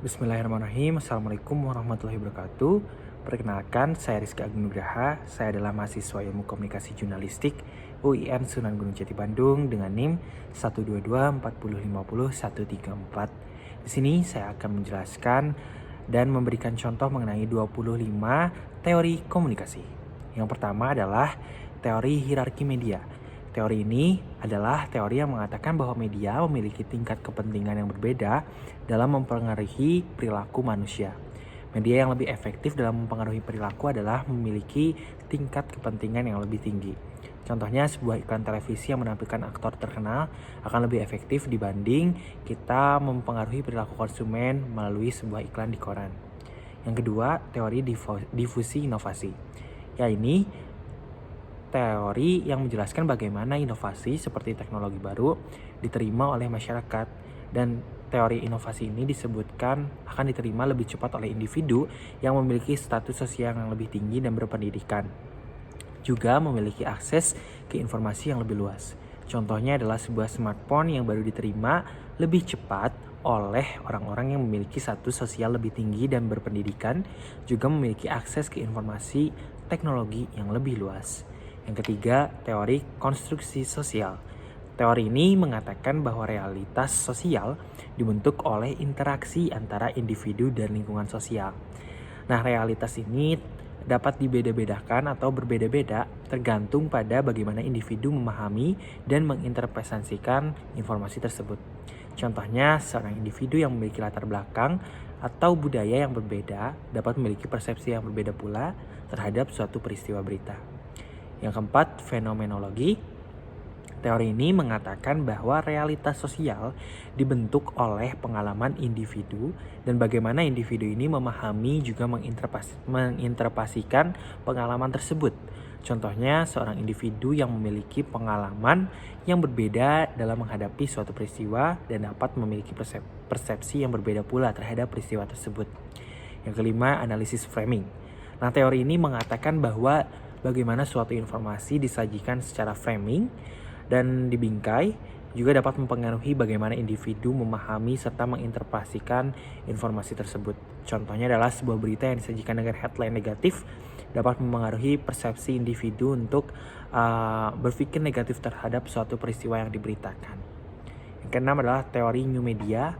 Bismillahirrahmanirrahim. Assalamualaikum warahmatullahi wabarakatuh. Perkenalkan, saya Rizky Agung Nugraha. Saya adalah mahasiswa Ilmu Komunikasi Jurnalistik UIN Sunan Gunung Jati Bandung dengan NIM 12240500134. Di sini saya akan menjelaskan dan memberikan contoh mengenai 25 teori komunikasi. Yang pertama adalah teori hierarki media. Teori ini adalah teori yang mengatakan bahwa media memiliki tingkat kepentingan yang berbeda dalam mempengaruhi perilaku manusia. Media yang lebih efektif dalam mempengaruhi perilaku adalah memiliki tingkat kepentingan yang lebih tinggi. Contohnya, sebuah iklan televisi yang menampilkan aktor terkenal akan lebih efektif dibanding kita mempengaruhi perilaku konsumen melalui sebuah iklan di koran. Yang kedua, teori difusi inovasi. Ya, ini teori yang menjelaskan bagaimana inovasi seperti teknologi baru diterima oleh masyarakat, dan teori inovasi ini disebutkan akan diterima lebih cepat oleh individu yang memiliki status sosial yang lebih tinggi dan berpendidikan, juga memiliki akses ke informasi yang lebih luas. Contohnya adalah sebuah smartphone yang baru diterima lebih cepat oleh orang-orang yang memiliki status sosial lebih tinggi dan berpendidikan, juga memiliki akses ke informasi teknologi yang lebih luas. Yang ketiga, teori konstruksi sosial. Teori ini mengatakan bahwa realitas sosial dibentuk oleh interaksi antara individu dan lingkungan sosial. Nah, realitas ini dapat dibeda-bedakan atau berbeda-beda tergantung pada bagaimana individu memahami dan menginterpretasikan informasi tersebut. Contohnya, seorang individu yang memiliki latar belakang atau budaya yang berbeda dapat memiliki persepsi yang berbeda pula terhadap suatu peristiwa berita. Yang keempat, fenomenologi. Teori ini mengatakan bahwa realitas sosial dibentuk oleh pengalaman individu dan bagaimana individu ini memahami juga menginterpretasikan pengalaman tersebut. Contohnya, seorang individu yang memiliki pengalaman yang berbeda dalam menghadapi suatu peristiwa dan dapat memiliki persepsi yang berbeda pula terhadap peristiwa tersebut. Yang kelima, analisis framing. Nah, teori ini mengatakan bahwa bagaimana suatu informasi disajikan secara framing dan dibingkai juga dapat mempengaruhi bagaimana individu memahami serta menginterpretasikan informasi tersebut. Contohnya adalah sebuah berita yang disajikan dengan headline negatif dapat mempengaruhi persepsi individu untuk berpikir negatif terhadap suatu peristiwa yang diberitakan. Yang keenam adalah teori new media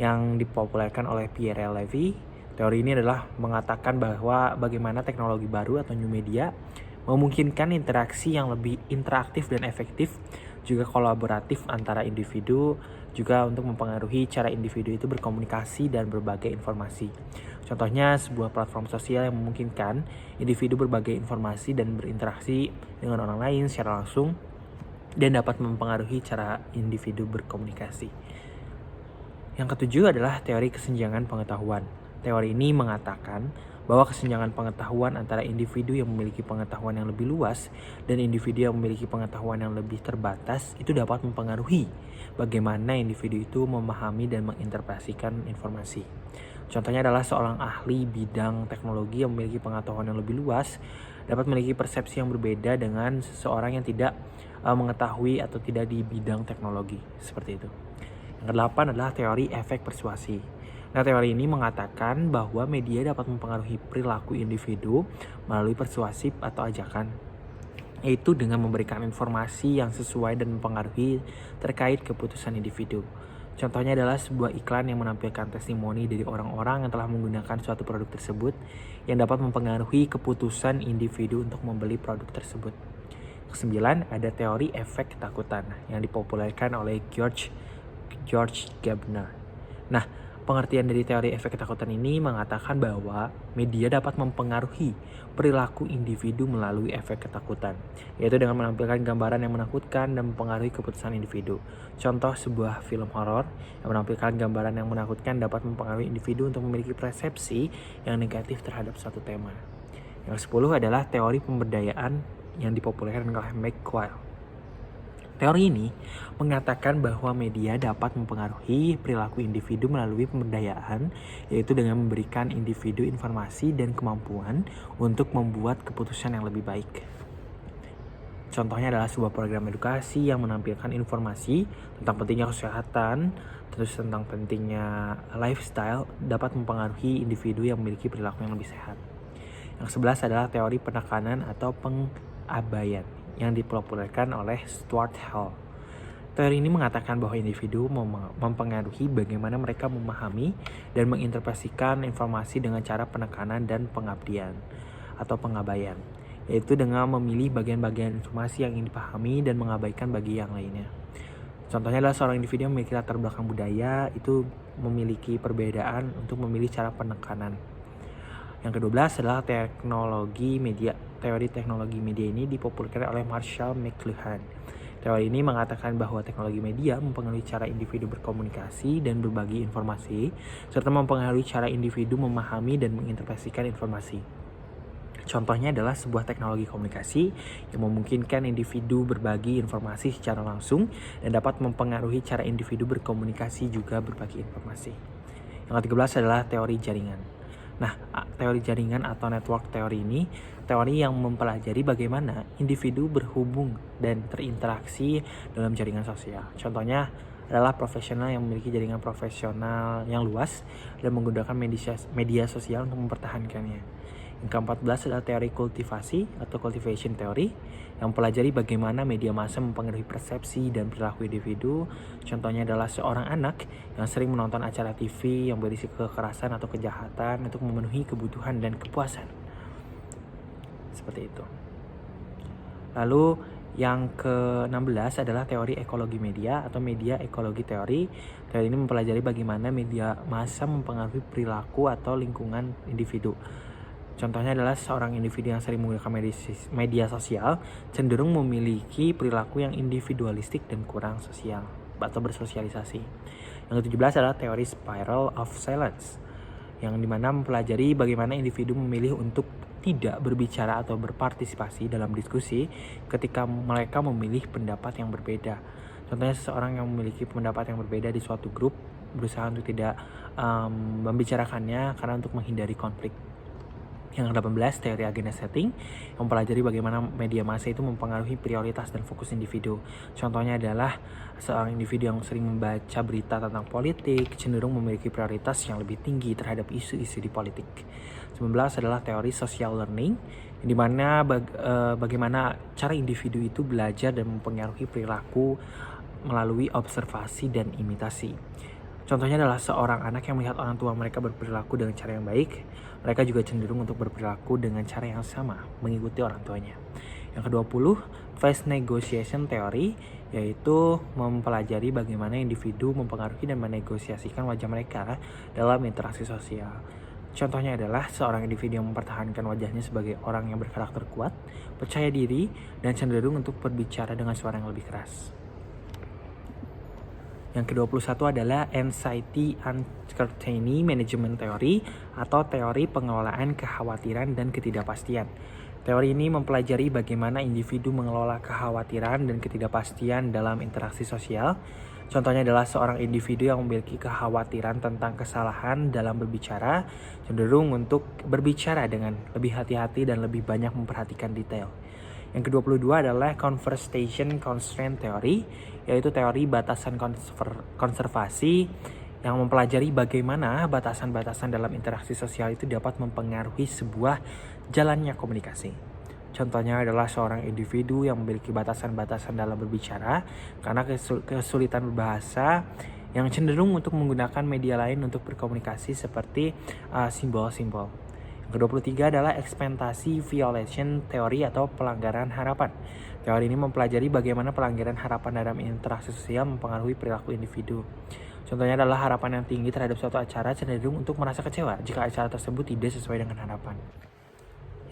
yang dipopulerkan oleh Pierre Levy. Teori ini adalah mengatakan bahwa bagaimana teknologi baru atau new media memungkinkan interaksi yang lebih interaktif dan efektif, juga kolaboratif antara individu, juga untuk mempengaruhi cara individu itu berkomunikasi dan berbagai informasi. Contohnya, sebuah platform sosial yang memungkinkan individu berbagai informasi dan berinteraksi dengan orang lain secara langsung dan dapat mempengaruhi cara individu berkomunikasi. Yang ketujuh adalah teori kesenjangan pengetahuan. Teori ini mengatakan bahwa kesenjangan pengetahuan antara individu yang memiliki pengetahuan yang lebih luas dan individu yang memiliki pengetahuan yang lebih terbatas itu dapat mempengaruhi bagaimana individu itu memahami dan menginterpretasikan informasi. Contohnya adalah seorang ahli bidang teknologi yang memiliki pengetahuan yang lebih luas dapat memiliki persepsi yang berbeda dengan seseorang yang tidak mengetahui atau tidak di bidang teknologi, seperti itu. Yang kedelapan adalah teori efek persuasi. Nah, teori ini mengatakan bahwa media dapat mempengaruhi perilaku individu melalui persuasif atau ajakan, yaitu dengan memberikan informasi yang sesuai dan mempengaruhi terkait keputusan individu. Contohnya adalah sebuah iklan yang menampilkan testimoni dari orang-orang yang telah menggunakan suatu produk tersebut yang dapat mempengaruhi keputusan individu untuk membeli produk tersebut. Kesembilan, ada teori efek ketakutan yang dipopulerkan oleh George Gardner. Nah, pengertian dari teori efek ketakutan ini mengatakan bahwa media dapat mempengaruhi perilaku individu melalui efek ketakutan, yaitu dengan menampilkan gambaran yang menakutkan dan mempengaruhi keputusan individu. Contoh, sebuah film horor yang menampilkan gambaran yang menakutkan dapat mempengaruhi individu untuk memiliki persepsi yang negatif terhadap suatu tema. Yang 10 adalah teori pemberdayaan yang dipopulerkan oleh McQuail. Teori ini mengatakan bahwa media dapat mempengaruhi perilaku individu melalui pemberdayaan, yaitu dengan memberikan individu informasi dan kemampuan untuk membuat keputusan yang lebih baik. Contohnya adalah sebuah program edukasi yang menampilkan informasi tentang pentingnya kesehatan, terus tentang pentingnya lifestyle dapat mempengaruhi individu yang memiliki perilaku yang lebih sehat. Yang 11 adalah teori penekanan atau pengabaian yang dipopulerkan oleh Stuart Hall. Teori ini mengatakan bahwa individu mempengaruhi bagaimana mereka memahami dan menginterpretasikan informasi dengan cara penekanan dan pengabdian atau pengabaian, yaitu dengan memilih bagian-bagian informasi yang ingin dipahami dan mengabaikan bagi yang lainnya. Contohnya adalah seorang individu yang memiliki latar belakang budaya itu memiliki perbedaan untuk memilih cara penekanan. Yang ke-12 adalah teknologi media. Teori teknologi media ini dipopulerkan oleh Marshall McLuhan. Teori ini mengatakan bahwa teknologi media mempengaruhi cara individu berkomunikasi dan berbagi informasi, serta mempengaruhi cara individu memahami dan menginterpretasikan informasi. Contohnya adalah sebuah teknologi komunikasi yang memungkinkan individu berbagi informasi secara langsung dan dapat mempengaruhi cara individu berkomunikasi juga berbagi informasi. Yang ke-13 adalah teori jaringan. Nah, teori jaringan atau network teori ini teori yang mempelajari bagaimana individu berhubung dan terinteraksi dalam jaringan sosial. Contohnya adalah profesional yang memiliki jaringan profesional yang luas dan menggunakan media sosial untuk mempertahankannya. Yang ke-14 adalah teori kultivasi atau cultivation theory yang mempelajari bagaimana media massa mempengaruhi persepsi dan perilaku individu. Contohnya adalah seorang anak yang sering menonton acara TV yang berisi kekerasan atau kejahatan untuk memenuhi kebutuhan dan kepuasan. Seperti itu. Lalu yang ke-16 adalah teori ekologi media atau media ekologi teori. Teori ini mempelajari bagaimana media massa mempengaruhi perilaku atau lingkungan individu. Contohnya adalah seorang individu yang sering menggunakan media sosial cenderung memiliki perilaku yang individualistik dan kurang sosial atau bersosialisasi. Yang ke-17 adalah teori spiral of silence yang dimana mempelajari bagaimana individu memilih untuk tidak berbicara atau berpartisipasi dalam diskusi ketika mereka memilih pendapat yang berbeda. Contohnya seseorang yang memiliki pendapat yang berbeda di suatu grup berusaha untuk tidak membicarakannya karena untuk menghindari konflik. Yang ke-18 teori agenda setting yang mempelajari bagaimana media massa itu mempengaruhi prioritas dan fokus individu. Contohnya adalah seorang individu yang sering membaca berita tentang politik cenderung memiliki prioritas yang lebih tinggi terhadap isu-isu di politik. 19 adalah teori social learning di mana bagaimana cara individu itu belajar dan mempengaruhi perilaku melalui observasi dan imitasi. Contohnya adalah seorang anak yang melihat orang tua mereka berperilaku dengan cara yang baik, mereka juga cenderung untuk berperilaku dengan cara yang sama, mengikuti orang tuanya. Yang ke-20, face negotiation theory, yaitu mempelajari bagaimana individu mempengaruhi dan menegosiasikan wajah mereka dalam interaksi sosial. Contohnya adalah seorang individu yang mempertahankan wajahnya sebagai orang yang berkarakter kuat, percaya diri, dan cenderung untuk berbicara dengan suara yang lebih keras. Yang ke-21 adalah Anxiety Uncertainty Management Theory atau teori pengelolaan kekhawatiran dan ketidakpastian. Teori ini mempelajari bagaimana individu mengelola kekhawatiran dan ketidakpastian dalam interaksi sosial. Contohnya adalah seorang individu yang memiliki kekhawatiran tentang kesalahan dalam berbicara, cenderung untuk berbicara dengan lebih hati-hati dan lebih banyak memperhatikan detail. Yang ke-22 adalah Conversation Constraint Theory, yaitu teori batasan konservasi yang mempelajari bagaimana batasan-batasan dalam interaksi sosial itu dapat mempengaruhi sebuah jalannya komunikasi. Contohnya adalah seorang individu yang memiliki batasan-batasan dalam berbicara karena kesulitan berbahasa yang cenderung untuk menggunakan media lain untuk berkomunikasi seperti simbol-simbol. Ke-23 adalah Expectancy Violation Theory atau pelanggaran harapan. Teori ini mempelajari bagaimana pelanggaran harapan dalam interaksi sosial mempengaruhi perilaku individu. Contohnya adalah harapan yang tinggi terhadap suatu acara cenderung untuk merasa kecewa jika acara tersebut tidak sesuai dengan harapan.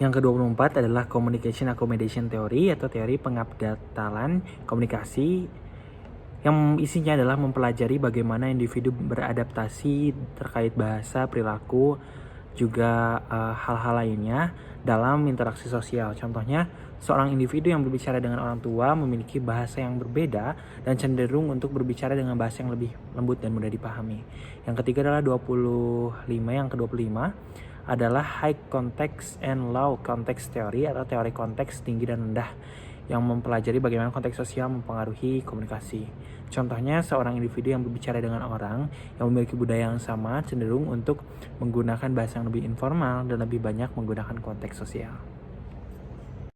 Yang ke-24 adalah Communication Accommodation Theory atau teori pengabdatalan komunikasi yang isinya adalah mempelajari bagaimana individu beradaptasi terkait bahasa, perilaku, juga hal-hal lainnya dalam interaksi sosial. Contohnya, seorang individu yang berbicara dengan orang tua memiliki bahasa yang berbeda dan cenderung untuk berbicara dengan bahasa yang lebih lembut dan mudah dipahami. Yang ketiga adalah 25, yang ke-25 adalah High Context and Low Context Theory atau teori konteks tinggi dan rendah yang mempelajari bagaimana konteks sosial mempengaruhi komunikasi. Contohnya, seorang individu yang berbicara dengan orang yang memiliki budaya yang sama cenderung untuk menggunakan bahasa yang lebih informal dan lebih banyak menggunakan konteks sosial.